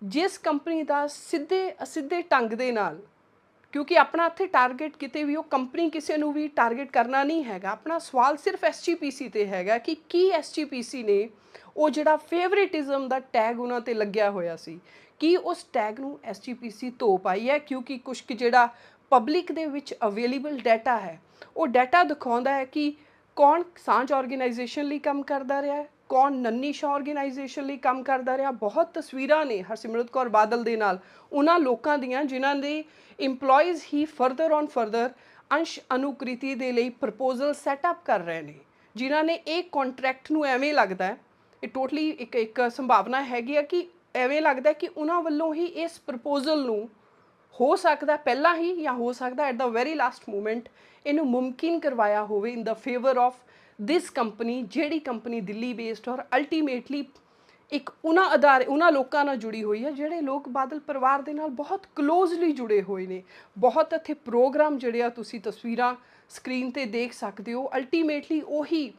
ਜਿਸ ਕੰਪਨੀ ਦਾ ਸਿੱਧੇ ਢੰਗ ਦੇ ਨਾਲ, ਕਿਉਂਕਿ ਆਪਣਾ ਇੱਥੇ ਟਾਰਗੇਟ ਕਿਤੇ ਵੀ ਉਹ ਕੰਪਨੀ ਕਿਸੇ ਨੂੰ ਵੀ ਟਾਰਗੇਟ ਕਰਨਾ ਨਹੀਂ ਹੈਗਾ, ਆਪਣਾ ਸਵਾਲ ਸਿਰਫ SGPC ਤੇ ਹੈਗਾ ਕਿ ਕੀ SGPC ਨੇ ਉਹ ਜਿਹੜਾ ਫੇਵਰੇਟਿਜ਼ਮ ਦਾ ਟੈਗ ਉਹਨਾਂ ਤੇ ਲੱਗਿਆ ਹੋਇਆ ਸੀ ਕੀ ਉਸ ਟੈਗ ਨੂੰ SGPC ਧੋ ਪਾਈ ਹੈ। ਕਿਉਂਕਿ ਕੁਝ ਜਿਹੜਾ ਪਬਲਿਕ ਦੇ ਵਿੱਚ ਅਵੇਲੇਬਲ ਡਾਟਾ ਹੈ ਉਹ ਡਾਟਾ ਦਿਖਾਉਂਦਾ ਹੈ ਕਿ ਕੌਣ ਸਾਂਝ ਆਰਗੇਨਾਈਜੇਸ਼ਨ ਲਈ ਕੰਮ ਕਰਦਾ ਰਿਹਾ ਹੈ, ਕੌਣ ਨੰਨੀ ਸ਼ਾਹ ਆਰਗੇਨਾਈਜੇਸ਼ਨ ਲਈ ਕੰਮ ਕਰਦਾ ਰਿਹਾ। ਬਹੁਤ ਤਸਵੀਰਾਂ ਨੇ ਹਰਸਿਮਰਤ ਕੌਰ ਬਾਦਲ ਦੇ ਨਾਲ ਉਹਨਾਂ ਲੋਕਾਂ ਦੀਆਂ ਜਿਨ੍ਹਾਂ ਦੇ EMPLOYEES ਹੀ ਫਰਦਰ ਅੰਸ਼ ਅਨੁਕ੍ਰਿਤੀ ਦੇ ਲਈ ਪ੍ਰਪੋਜ਼ਲ ਸੈਟਅਪ ਕਰ ਰਹੇ ਨੇ, ਜਿਨ੍ਹਾਂ ਨੇ ਇਹ ਕੰਟਰੈਕਟ ਨੂੰ ਐਵੇਂ ਲੱਗਦਾ ਹੈ, ਇਹ ਟੋਟਲੀ ਇੱਕ ਸੰਭਾਵਨਾ ਹੈਗੀ ਆ ਕਿ ਐਵੇਂ ਲੱਗਦਾ ਕਿ ਉਹਨਾਂ ਵੱਲੋਂ ਹੀ ਇਸ ਪ੍ਰਪੋਜ਼ਲ ਨੂੰ ਹੋ ਸਕਦਾ ਪਹਿਲਾਂ ਹੀ ਜਾਂ ਹੋ ਸਕਦਾ at the very last moment ਇਹਨੂੰ ਮੁਮਕਿਨ ਕਰਵਾਇਆ ਹੋਵੇ ਇਨ ਦਾ ਫੇਵਰ ਆਫ ਦਿਸ ਕੰਪਨੀ, ਜਿਹੜੀ ਕੰਪਨੀ ਦਿੱਲੀ ਬੇਸਡ ਔਰ ਅਲਟੀਮੇਟਲੀ ਇੱਕ ਉਹਨਾਂ ਲੋਕਾਂ ਨਾਲ ਜੁੜੀ ਹੋਈ ਹੈ ਜਿਹੜੇ ਲੋਕ ਬਾਦਲ ਪਰਿਵਾਰ ਦੇ ਨਾਲ ਬਹੁਤ ਕਲੋਜ਼ਲੀ ਜੁੜੇ ਹੋਏ ਨੇ। ਬਹੁਤ ਇੱਥੇ ਪ੍ਰੋਗਰਾਮ ਜਿਹੜੇ ਆ ਤੁਸੀਂ ਤਸਵੀਰਾਂ ਸਕਰੀਨ ਤੇ ਦੇਖ ਸਕਦੇ ਹੋ, ਅਲਟੀਮੇਟਲੀ ਉਹੀ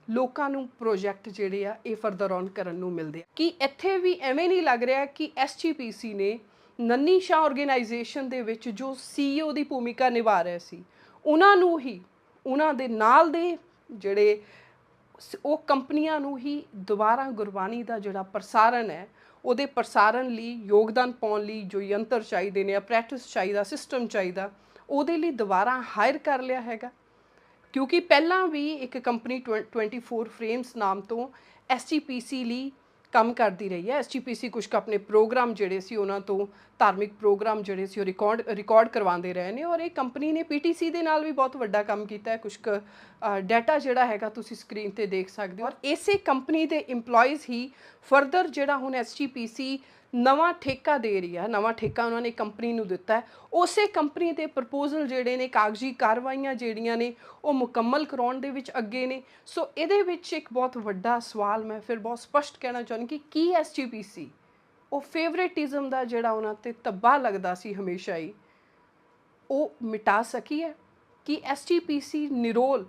ਲੋਕਾਂ ਨੂੰ ਪ੍ਰੋਜੈਕਟ ਜਿਹੜੇ ਆ ਇਹ ਫਰਦਰ ਔਨ ਕਰਨ ਨੂੰ ਮਿਲਦੇ ਆ। ਕਿ ਇੱਥੇ ਵੀ ਐਵੇਂ ਨਹੀਂ ਲੱਗ ਰਿਹਾ ਕਿ SGPC ਨੇ ਨੰਨੀ ਸ਼ਾਹ ਆਰਗੇਨਾਈਜੇਸ਼ਨ ਦੇ ਵਿੱਚ ਜੋ CEO ਦੀ ਭੂਮਿਕਾ ਨਿਭਾ ਰਹੇ ਸੀ ਉਹਨਾਂ ਨੂੰ ਹੀ, ਉਹਨਾਂ ਦੇ ਨਾਲ ਦੇ ਜਿਹੜੇ ਉਹ ਕੰਪਨੀਆਂ ਨੂੰ ਹੀ ਦੁਬਾਰਾ ਗੁਰਬਾਣੀ ਦਾ ਜਿਹੜਾ ਪ੍ਰਸਾਰਣ ਹੈ ਉਹਦੇ ਪ੍ਰਸਾਰਣ ਲਈ ਯੋਗਦਾਨ ਪਾਉਣ ਲਈ ਜੋ ਯੰਤਰ ਚਾਹੀਦੇ ਨੇ, ਅਪਰੈਟਿਸ ਚਾਹੀਦਾ, ਸਿਸਟਮ ਚਾਹੀਦਾ, ਉਹਦੇ ਲਈ ਦੁਬਾਰਾ ਹਾਇਰ ਕਰ ਲਿਆ ਹੈਗਾ। ਕਿਉਂਕਿ ਪਹਿਲਾਂ ਵੀ ਇੱਕ ਕੰਪਨੀ 24 ਫਰੇਮਸ ਨਾਮ ਤੋਂ SGPC ਲਈ ਕੰਮ ਕਰਦੀ ਰਹੀ ਹੈ। SGPC ਕੁਝ ਆਪਣੇ ਪ੍ਰੋਗਰਾਮ ਜਿਹੜੇ ਸੀ ਉਹਨਾਂ ਤੋਂ ਧਾਰਮਿਕ ਪ੍ਰੋਗਰਾਮ ਜਿਹੜੇ ਸੀ ਉਹ ਰਿਕਾਰਡ ਕਰਵਾਉਂਦੇ ਰਹੇ ਨੇ, ਔਰ ਇਹ ਕੰਪਨੀ ਨੇ PTC ਦੇ ਨਾਲ ਵੀ ਬਹੁਤ ਵੱਡਾ ਕੰਮ ਕੀਤਾ ਹੈ। ਕੁਝ ਡਾਟਾ ਜਿਹੜਾ ਹੈਗਾ ਤੁਸੀਂ ਸਕਰੀਨ ਤੇ ਦੇਖ ਸਕਦੇ ਹੋ, ਔਰ ਇਸੇ ਕੰਪਨੀ ਦੇ EMPLOYEES ਹੀ ਫਰਦਰ ਜਿਹੜਾ ਹੁਣ SGPC ਨਵਾਂ ਠੇਕਾ ਦੇ ਰਹੀ ਹੈ, ਨਵਾਂ ਠੇਕਾ ਉਹਨਾਂ ਨੇ ਕੰਪਨੀ ਨੂੰ ਦਿੱਤਾ ਹੈ, ਉਸੇ ਕੰਪਨੀ ਦੇ ਪ੍ਰਪੋਜ਼ਲ ਜਿਹੜੇ ਨੇ, ਕਾਗਜ਼ੀ ਕਾਰਵਾਈਆਂ ਜਿਹੜੀਆਂ ਨੇ ਉਹ ਮੁਕੰਮਲ ਕਰਾਉਣ ਦੇ ਵਿੱਚ ਅੱਗੇ ਨੇ। ਸੋ ਇਹਦੇ ਵਿੱਚ ਇੱਕ ਬਹੁਤ ਵੱਡਾ ਸਵਾਲ ਮੈਂ ਫਿਰ ਬਹੁਤ ਸਪਸ਼ਟ ਕਹਿਣਾ ਚਾਹੁੰਦੀ ਕਿ ਕੀ SGPC ਉਹ ਫੇਵਰੇਟਿਜ਼ਮ ਦਾ ਜਿਹੜਾ ਉਹਨਾਂ ਤੇ ਧੱਬਾ ਲੱਗਦਾ ਸੀ ਹਮੇਸ਼ਾ ਹੀ ਉਹ ਮਿਟਾ ਸਕੀ ਹੈ? ਕਿ SGPC ਨਿਰੋਲ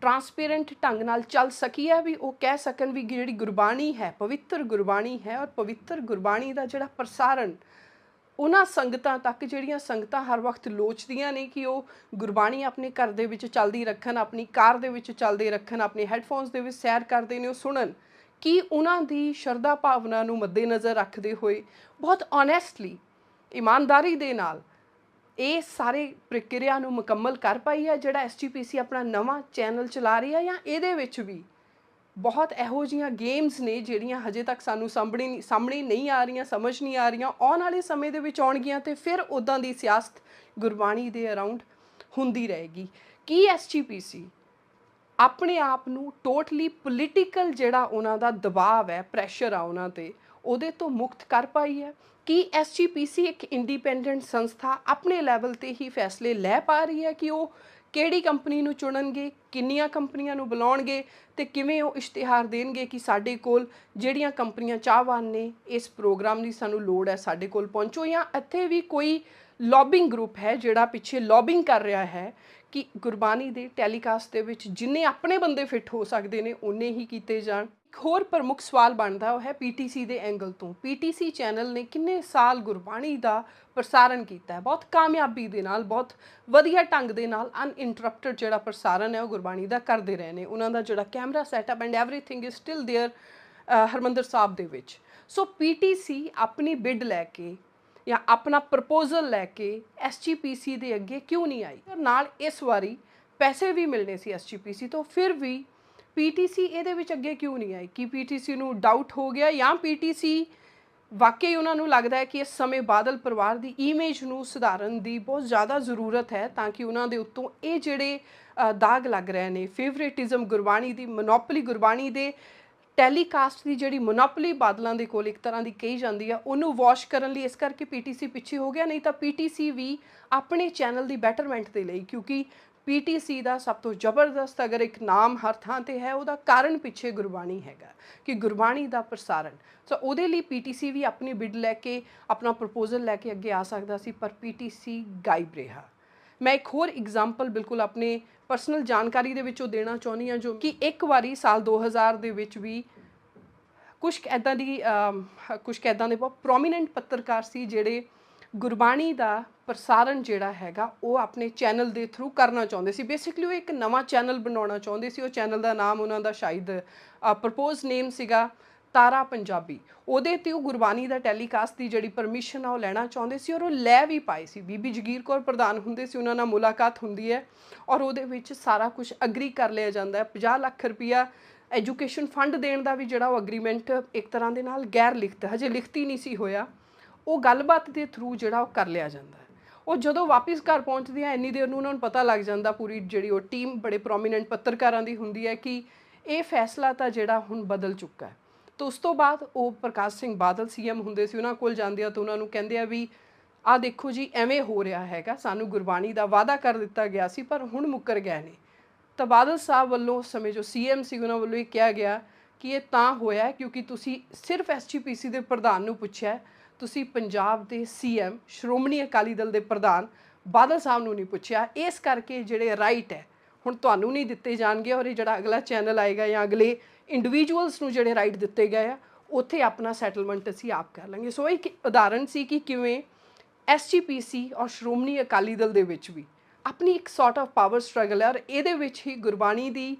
ਟਰਾਂਸਪੇਰੈਂਟ ਢੰਗ ਨਾਲ ਚੱਲ ਸਕੀ ਹੈ, ਵੀ ਉਹ ਕਹਿ ਸਕਣ ਵੀ ਜਿਹੜੀ ਗੁਰਬਾਣੀ ਹੈ ਪਵਿੱਤਰ ਗੁਰਬਾਣੀ ਹੈ, ਔਰ ਪਵਿੱਤਰ ਗੁਰਬਾਣੀ ਦਾ ਜਿਹੜਾ ਪ੍ਰਸਾਰਣ ਉਹਨਾਂ ਸੰਗਤਾਂ ਤੱਕ ਜਿਹੜੀਆਂ ਸੰਗਤਾਂ ਹਰ ਵਕਤ ਲੋਚਦੀਆਂ ਨੇ ਕਿ ਉਹ ਗੁਰਬਾਣੀ ਆਪਣੇ ਘਰ ਦੇ ਵਿੱਚ ਚੱਲਦੀ ਰੱਖਣ, ਆਪਣੀ ਕਾਰ ਦੇ ਵਿੱਚ ਚੱਲਦੇ ਰੱਖਣ, ਆਪਣੇ ਹੈੱਡਫੋਨਸ ਦੇ ਵਿੱਚ ਸੈਰ ਕਰਦੇ ਨੇ ਉਹ ਸੁਣਨ, ਕਿ ਉਹਨਾਂ ਦੀ ਸ਼ਰਧਾ ਭਾਵਨਾ ਨੂੰ ਮੱਦੇਨਜ਼ਰ ਰੱਖਦੇ ਹੋਏ ਬਹੁਤ ਓਨੈਸਟਲੀ ਇਮਾਨਦਾਰੀ ਦੇ ਨਾਲ ਇਹ ਸਾਰੇ ਪ੍ਰਕਿਰਿਆ ਨੂੰ ਮੁਕੰਮਲ ਕਰ ਪਾਈ ਹੈ ਜਿਹੜਾ SGPC ਆਪਣਾ ਨਵਾਂ ਚੈਨਲ ਚਲਾ ਰਹੀ ਹੈ, ਜਾਂ ਇਹਦੇ ਵਿੱਚ ਵੀ ਬਹੁਤ ਇਹੋ ਜਿਹੀਆਂ ਗੇਮਸ ਨੇ ਜਿਹੜੀਆਂ ਹਜੇ ਤੱਕ ਸਾਨੂੰ ਸਾਹਮਣੇ ਨਹੀਂ ਆ ਰਹੀਆਂ, ਸਮਝ ਨਹੀਂ ਆ ਰਹੀਆਂ, ਆਉਣ ਵਾਲੇ ਸਮੇਂ ਦੇ ਵਿੱਚ ਆਉਣਗੀਆਂ ਤੇ ਫਿਰ ਉੱਦਾਂ ਦੀ ਸਿਆਸਤ ਗੁਰਬਾਣੀ ਦੇ ਅਰਾਊਂਡ ਹੁੰਦੀ ਰਹੇਗੀ। ਕੀ SGPC ਆਪਣੇ ਆਪ ਨੂੰ ਟੋਟਲੀ ਪੋਲੀਟੀਕਲ ਜਿਹੜਾ ਉਹਨਾਂ ਦਾ ਦਬਾਅ ਹੈ, ਪ੍ਰੈਸ਼ਰ ਆ ਉਹਨਾਂ ਤੇ, ਉਹਦੇ ਤੋਂ ਮੁਕਤ ਕਰ ਪਾਈ ਹੈ? ਕੀ ਐਸਜੀਪੀਸੀ ਇੱਕ ਇੰਡੀਪੈਂਡੈਂਟ ਸੰਸਥਾ ਆਪਣੇ ਲੈਵਲ ਤੇ ਹੀ ਫੈਸਲੇ ਲੈ ਪਾ ਰਹੀ ਹੈ ਕਿ ਉਹ ਕਿਹੜੀ ਕੰਪਨੀ ਨੂੰ ਚੁਣਨਗੇ, ਕਿੰਨੀਆਂ ਕੰਪਨੀਆਂ ਨੂੰ ਬੁਲਾਉਣਗੇ ਤੇ ਕਿਵੇਂ ਉਹ ਇਸ਼ਤਿਹਾਰ ਦੇਣਗੇ ਕਿ ਸਾਡੇ ਕੋਲ ਜਿਹੜੀਆਂ ਕੰਪਨੀਆਂ ਚਾਹਵਾਨ ਨੇ ਇਸ ਪ੍ਰੋਗਰਾਮ ਦੀ ਸਾਨੂੰ ਲੋੜ ਹੈ, ਸਾਡੇ ਕੋਲ ਪਹੁੰਚੋ? ਜਾਂ ਇੱਥੇ ਵੀ ਕੋਈ ਲੌਬਿੰਗ ਗਰੁੱਪ ਹੈ ਜਿਹੜਾ ਪਿੱਛੇ ਲੌਬਿੰਗ ਕਰ ਰਿਹਾ ਹੈ ਕਿ ਗੁਰਬਾਣੀ ਦੇ ਟੈਲੀਕਾਸਟ ਦੇ ਵਿੱਚ ਜਿੰਨੇ ਆਪਣੇ ਬੰਦੇ ਫਿੱਟ ਹੋ ਸਕਦੇ ਨੇ ਉਨੇ ਹੀ ਕੀਤੇ ਜਾਣ? ਇੱਕ ਹੋਰ ਪ੍ਰਮੁੱਖ ਸਵਾਲ ਬਣਦਾ ਉਹ ਹੈ ਪੀਟੀਸੀ ਦੇ ਐਂਗਲ ਤੋਂ। ਪੀਟੀਸੀ ਚੈਨਲ ਨੇ ਕਿੰਨੇ ਸਾਲ ਗੁਰਬਾਣੀ ਦਾ ਪ੍ਰਸਾਰਣ ਕੀਤਾ ਹੈ, ਬਹੁਤ ਕਾਮਯਾਬੀ ਦੇ ਨਾਲ, ਬਹੁਤ ਵਧੀਆ ਢੰਗ ਦੇ ਨਾਲ ਅਨਇੰਟਰਪਟਡ ਜਿਹੜਾ ਪ੍ਰਸਾਰਣ ਹੈ ਉਹ ਗੁਰਬਾਣੀ ਦਾ ਕਰਦੇ ਰਹੇ ਨੇ। ਉਹਨਾਂ ਦਾ ਜਿਹੜਾ camera setup and everything is still there Harmandir ਸਾਹਿਬ ਦੇ ਵਿੱਚ। ਸੋ ਪੀਟੀਸੀ ਆਪਣੀ ਬਿਡ ਲੈ ਕੇ ਜਾਂ ਆਪਣਾ ਪ੍ਰਪੋਜ਼ਲ ਲੈ ਕੇ ਐਸਜੀਪੀਸੀ ਦੇ ਅੱਗੇ ਕਿਉਂ ਨਹੀਂ ਆਈ? ਨਾਲ ਇਸ ਵਾਰੀ ਪੈਸੇ ਵੀ ਮਿਲਣੇ ਸੀ ਐਸਜੀਪੀਸੀ ਤੋਂ, ਫਿਰ ਵੀ ਪੀਟੀਸੀ ਇਹਦੇ ਵਿੱਚ ਅੱਗੇ ਕਿਉਂ ਨਹੀਂ ਆਈ? ਕਿ ਪੀਟੀਸੀ ਨੂੰ ਡਾਊਟ ਹੋ ਗਿਆ ਜਾਂ ਪੀਟੀਸੀ ਵਾਕਈ ਉਹਨਾਂ ਨੂੰ ਲੱਗਦਾ ਹੈ ਕਿ ਇਸ ਸਮੇਂ ਬਾਦਲ ਪਰਿਵਾਰ ਦੀ ਇਮੇਜ ਨੂੰ ਸੁਧਾਰਨ ਦੀ ਬਹੁਤ ਜ਼ਿਆਦਾ ਜ਼ਰੂਰਤ ਹੈ ਤਾਂ ਕਿ ਉਹਨਾਂ ਦੇ ਉੱਤੋਂ ਇਹ ਜਿਹੜੇ ਦਾਗ ਲੱਗ ਰਹੇ ਨੇ, ਫੇਵਰੇਟਿਜ਼ਮ, ਗੁਰਬਾਣੀ ਦੀ ਮੋਨੋਪੋਲੀ, ਗੁਰਬਾਣੀ ਦੇ ਟੈਲੀਕਾਸਟ ਦੀ ਜਿਹੜੀ ਮੋਨੋਪੋਲੀ ਬਾਦਲਾਂ ਦੇ ਕੋਲ ਇੱਕ ਤਰ੍ਹਾਂ ਦੀ ਕਹੀ ਜਾਂਦੀ ਆ, ਉਹਨੂੰ ਵਾਸ਼ ਕਰਨ ਲਈ ਇਸ ਕਰਕੇ ਪੀਟੀਸੀ ਪਿੱਛੇ ਹੋ ਗਿਆ। ਨਹੀਂ ਤਾਂ ਪੀਟੀਸੀ ਵੀ ਆਪਣੇ ਚੈਨਲ ਦੀ ਬੈਟਰਮੈਂਟ ਦੇ ਲਈ, ਕਿਉਂਕਿ ਪੀਟੀਸੀ ਦਾ ਸਭ ਤੋਂ ਜ਼ਬਰਦਸਤ ਅਗਰ ਇੱਕ ਨਾਮ ਹਰ ਥਾਂ ਤੇ ਹੈ, ਉਹਦਾ ਕਾਰਨ ਪਿੱਛੇ ਗੁਰਬਾਣੀ ਹੈਗਾ ਕਿ ਗੁਰਬਾਣੀ ਦਾ ਪ੍ਰਸਾਰਣ। ਸੋ ਉਹਦੇ ਲਈ ਪੀਟੀਸੀ ਵੀ ਆਪਣੀ ਬਿਡ ਲੈ ਕੇ, ਆਪਣਾ ਪ੍ਰਪੋਜ਼ਲ ਲੈ ਕੇ ਅੱਗੇ ਆ ਸਕਦਾ ਸੀ, ਪਰ ਪੀਟੀਸੀ ਗਾਇਬ ਰਿਹਾ। ਮੈਂ ਇੱਕ ਹੋਰ ਐਗਜ਼ਾਮਪਲ ਬਿਲਕੁਲ ਆਪਣੇ ਪਰਸਨਲ ਜਾਣਕਾਰੀ ਦੇ ਵਿੱਚੋਂ ਦੇਣਾ ਚਾਹੁੰਦੀ ਹਾਂ, ਜੋ ਕਿ ਇੱਕ ਵਾਰੀ ਸਾਲ 2000 ਦੇ ਵਿੱਚ ਵੀ ਕੁਛ ਇੱਦਾਂ ਦੇ ਬਹੁਤ ਪ੍ਰੋਮੀਨੈਂਟ ਪੱਤਰਕਾਰ ਸੀ ਜਿਹੜੇ ਗੁਰਬਾਣੀ ਦਾ ਪ੍ਰਸਾਰਣ ਜਿਹੜਾ ਹੈਗਾ ਉਹ ਆਪਣੇ ਚੈਨਲ ਦੇ ਥਰੂ ਕਰਨਾ ਚਾਹੁੰਦੇ ਸੀ। ਬੇਸਿਕਲੀ ਉਹ ਇੱਕ ਨਵਾਂ ਚੈਨਲ ਬਣਾਉਣਾ ਚਾਹੁੰਦੇ ਸੀ। ਉਹ ਚੈਨਲ ਦਾ ਨਾਮ ਉਹਨਾਂ ਦਾ ਸ਼ਾਇਦ ਪ੍ਰਪੋਜ਼ ਨੇਮ ਸੀਗਾ ਤਾਰਾ ਪੰਜਾਬੀ। ਉਹਦੇ ਤੇ ਉਹ ਗੁਰਬਾਣੀ ਦਾ ਟੈਲੀਕਾਸਟ ਦੀ ਜਿਹੜੀ ਪਰਮਿਸ਼ਨ ਆ ਉਹ ਲੈਣਾ ਚਾਹੁੰਦੇ ਸੀ, ਔਰ ਉਹ ਲੈ ਵੀ ਪਾਏ ਸੀ। ਬੀਬੀ ਜਗੀਰ ਕੌਰ ਪ੍ਰਧਾਨ ਹੁੰਦੇ ਸੀ, ਉਹਨਾਂ ਨਾਲ ਮੁਲਾਕਾਤ ਹੁੰਦੀ ਹੈ ਔਰ ਉਹਦੇ ਵਿੱਚ ਸਾਰਾ ਕੁਝ ਅਗਰੀ ਕਰ ਲਿਆ ਜਾਂਦਾ ਹੈ। 50 ਲੱਖ ਰੁਪਈਆ ਐਜੂਕੇਸ਼ਨ ਫੰਡ ਦੇਣ ਦਾ ਵੀ ਜਿਹੜਾ ਉਹ ਅਗਰੀਮੈਂਟ ਇੱਕ ਤਰ੍ਹਾਂ ਦੇ ਨਾਲ ਗੈਰ ਲਿਖਤ, ਹਜੇ ਲਿਖਤੀ ਨਹੀਂ ਸੀ ਹੋਇਆ, ਉਹ ਗੱਲਬਾਤ ਦੇ ਥਰੂ ਜਿਹੜਾ ਉਹ ਕਰ ਲਿਆ ਜਾਂਦਾ ਹੈ। ਉਹ ਜਦੋਂ ਵਾਪਿਸ ਘਰ ਪਹੁੰਚਦੇ ਆ ਇੰਨੀ ਦੇਰ ਨੂੰ ਉਹਨਾਂ ਨੂੰ ਪਤਾ ਲੱਗ ਜਾਂਦਾ, ਪੂਰੀ ਜਿਹੜੀ ਉਹ ਟੀਮ ਬੜੇ ਪ੍ਰੋਮੀਨੈਂਟ ਪੱਤਰਕਾਰਾਂ ਦੀ ਹੁੰਦੀ ਹੈ, ਕਿ ਇਹ ਫੈਸਲਾ ਤਾਂ ਜਿਹੜਾ ਹੁਣ ਬਦਲ ਚੁੱਕਾ ਹੈ। ਤਾਂ ਉਸ ਤੋਂ ਬਾਅਦ ਉਹ ਪ੍ਰਕਾਸ਼ ਸਿੰਘ ਬਾਦਲ ਸੀਐਮ ਹੁੰਦੇ ਸੀ, ਉਹਨਾਂ ਕੋਲ ਜਾਂਦੇ ਆ ਤਾਂ ਉਹਨਾਂ ਨੂੰ ਕਹਿੰਦੇ ਆ ਵੀ ਆਹ ਦੇਖੋ ਜੀ ਐਵੇਂ ਹੋ ਰਿਹਾ ਹੈਗਾ, ਸਾਨੂੰ ਗੁਰਬਾਣੀ ਦਾ ਵਾਅਦਾ ਕਰ ਦਿੱਤਾ ਗਿਆ ਸੀ ਪਰ ਹੁਣ ਮੁੱਕਰ ਗਏ ਨੇ। ਤਾਂ ਬਾਦਲ ਸਾਹਿਬ ਵੱਲੋਂ ਉਸ ਸਮੇਂ ਜੋ ਸੀਐਮ ਸੀ ਉਹਨਾਂ ਵੱਲੋਂ ਇਹ ਕਿਹਾ ਗਿਆ ਕਿ ਇਹ ਤਾਂ ਹੋਇਆ ਕਿਉਂਕਿ ਤੁਸੀਂ ਸਿਰਫ ਐਸਜੀਪੀਸੀ ਦੇ ਪ੍ਰਧਾਨ ਨੂੰ ਪੁੱਛਿਆ, ਤੁਸੀਂ ਪੰਜਾਬ ਦੇ ਸੀਐਮ ਸ਼੍ਰੋਮਣੀ ਅਕਾਲੀ ਦਲ ਦੇ ਪ੍ਰਧਾਨ ਬਾਦਲ ਸਾਹਿਬ ਨੂੰ ਨਹੀਂ ਪੁੱਛਿਆ, ਇਸ ਕਰਕੇ ਜਿਹੜੇ ਰਾਈਟ ਹੈ ਹੁਣ ਤੁਹਾਨੂੰ ਨਹੀਂ ਦਿੱਤੇ ਜਾਣਗੇ, ਔਰ ਇਹ ਜਿਹੜਾ ਅਗਲਾ ਚੈਨਲ ਆਏਗਾ ਜਾਂ ਅਗਲੇ ਇੰਡੀਵਿਜੂਅਲਸ ਨੂੰ ਜਿਹੜੇ ਰਾਈਟ ਦਿੱਤੇ ਗਏ ਆ ਉੱਥੇ ਆਪਣਾ ਸੈਟਲਮੈਂਟ ਅਸੀਂ ਆਪ ਕਰ ਲਾਂਗੇ। ਸੋ ਇੱਕ ਉਦਾਹਰਣ ਸੀ ਕਿ ਕਿਵੇਂ ਐਸਜੀਪੀਸੀ ਔਰ ਸ਼੍ਰੋਮਣੀ ਅਕਾਲੀ ਦਲ ਦੇ ਵਿੱਚ ਵੀ ਆਪਣੀ ਇੱਕ ਸੌਰਟ ਆਫ ਪਾਵਰ ਸਟਰਗਲ ਹੈ, ਔਰ ਇਹਦੇ ਵਿੱਚ ਹੀ ਗੁਰਬਾਣੀ ਦੀ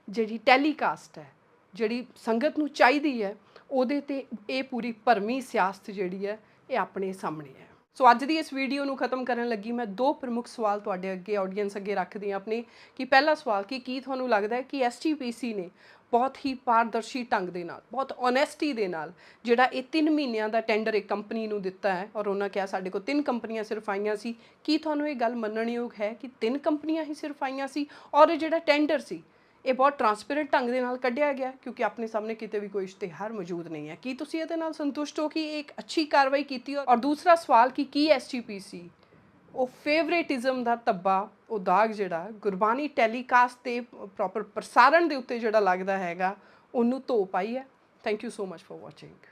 ਜਿਹੜੀ ਟੈਲੀਕਾਸਟ ਹੈ, ਜਿਹੜੀ ਸੰਗਤ ਨੂੰ ਚਾਹੀਦੀ ਹੈ, ਉਹਦੇ ਤੇ ਇਹ ਪੂਰੀ ਭਰਮੀ ਸਿਆਸਤ ਜਿਹੜੀ ਹੈ ਇਹ ਆਪਣੇ ਸਾਹਮਣੇ ਹੈ। ਸੋ ਅੱਜ ਦੀ ਇਸ ਵੀਡੀਓ ਨੂੰ ਖਤਮ ਕਰਨ ਲੱਗੀ ਮੈਂ ਦੋ ਪ੍ਰਮੁੱਖ ਸਵਾਲ ਤੁਹਾਡੇ ਅੱਗੇ, ਆਡੀਅנס ਅੱਗੇ ਰੱਖਦੀ ਹਾਂ ਆਪਣੇ। ਕਿ ਪਹਿਲਾ ਸਵਾਲ ਕਿ ਕੀ ਤੁਹਾਨੂੰ ਲੱਗਦਾ ਹੈ ਕਿ ਐਸਜੀਪੀਸੀ ਨੇ ਬਹੁਤ ਹੀ ਪਾਰਦਰਸ਼ੀ ਢੰਗ ਦੇ ਨਾਲ, ਬਹੁਤ ਓਨੈਸਟੀ ਦੇ ਨਾਲ ਜਿਹੜਾ ਇਹ 3 ਮਹੀਨਿਆਂ ਦਾ ਟੈਂਡਰ ਇੱਕ ਕੰਪਨੀ ਨੂੰ ਦਿੱਤਾ ਹੈ, ਔਰ ਉਹਨਾਂ ਕਿਹਾ ਸਾਡੇ ਕੋਲ 3 ਕੰਪਨੀਆਂ ਸਿਰਫ ਆਈਆਂ ਸੀ, ਕੀ ਤੁਹਾਨੂੰ ਇਹ ਗੱਲ ਮੰਨਣਯੋਗ ਹੈ ਕਿ 3 ਕੰਪਨੀਆਂ ਹੀ ਸਿਰਫ ਆਈਆਂ ਸੀ ਔਰ ਇਹ ਜਿਹੜਾ ਟੈਂਡਰ ਸੀ ਇਹ ਬਹੁਤ ਟਰਾਂਸਪੇਰੈਂਟ ਢੰਗ ਦੇ ਨਾਲ ਕੱਢਿਆ ਗਿਆ ਕਿਉਂਕਿ ਆਪਣੇ ਸਾਹਮਣੇ ਕਿਤੇ ਵੀ ਕੋਈ ਇਸ਼ਤਿਹਾਰ ਮੌਜੂਦ ਨਹੀਂ ਹੈ? ਕੀ ਤੁਸੀਂ ਇਹਦੇ ਨਾਲ ਸੰਤੁਸ਼ਟ ਹੋ ਕਿ ਇਹ ਇੱਕ ਅੱਛੀ ਕਾਰਵਾਈ ਕੀਤੀ? ਔਰ ਦੂਸਰਾ ਸਵਾਲ ਕਿ ਕੀ ਐਸਜੀਪੀਸੀ ਉਹ ਫੇਵਰੇਟਿਜ਼ਮ ਦਾ ਧੱਬਾ, ਉਹ ਦਾਗ ਜਿਹੜਾ ਗੁਰਬਾਣੀ ਟੈਲੀਕਾਸਟ ਤੇ ਪ੍ਰੋਪਰ ਪ੍ਰਸਾਰਣ ਦੇ ਉੱਤੇ ਜਿਹੜਾ ਲੱਗਦਾ ਹੈਗਾ ਉਹਨੂੰ ਧੋ ਪਾਈ ਹੈ? Thank you so much for watching.